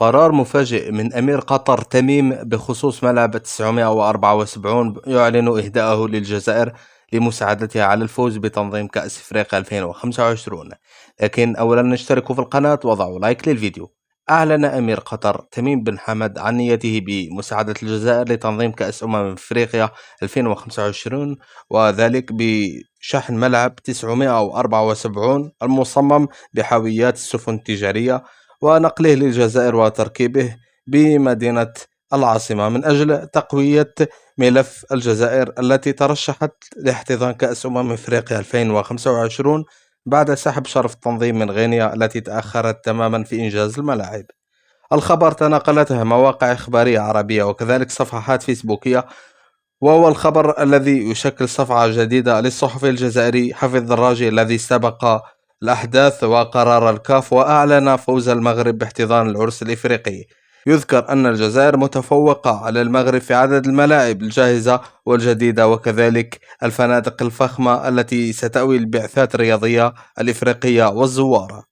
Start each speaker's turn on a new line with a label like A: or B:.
A: قرار مفاجئ من أمير قطر تميم بخصوص ملعب 974 يعلن إهداءه للجزائر لمساعدتها على الفوز بتنظيم كأس إفريقيا 2025. لكن أولا نشترك في القناة وضعوا لايك للفيديو. أعلن أمير قطر تميم بن حمد عن نيته بمساعدة الجزائر لتنظيم كأس إفريقيا 2025، وذلك بشحن ملعب 974 المصمم بحاويات السفن التجارية ونقله للجزائر وتركيبه بمدينة العاصمة من أجل تقوية ملف الجزائر التي ترشحت لاحتضان كأس إفريقيا 2025 بعد سحب شرف التنظيم من غينيا التي تأخرت تماما في إنجاز الملاعب. الخبر تناقلته مواقع إخبارية عربية وكذلك صفحات فيسبوكية، وهو الخبر الذي يشكل صفعة جديدة للصحفي الجزائري حفيظ دراجي الذي سبق الأحداث وقرار الكاف وأعلن فوز المغرب باحتضان العرس الإفريقي. يذكر أن الجزائر متفوقة على المغرب في عدد الملاعب الجاهزة والجديدة وكذلك الفنادق الفخمة التي ستأوي البعثات الرياضية الإفريقية والزوارة.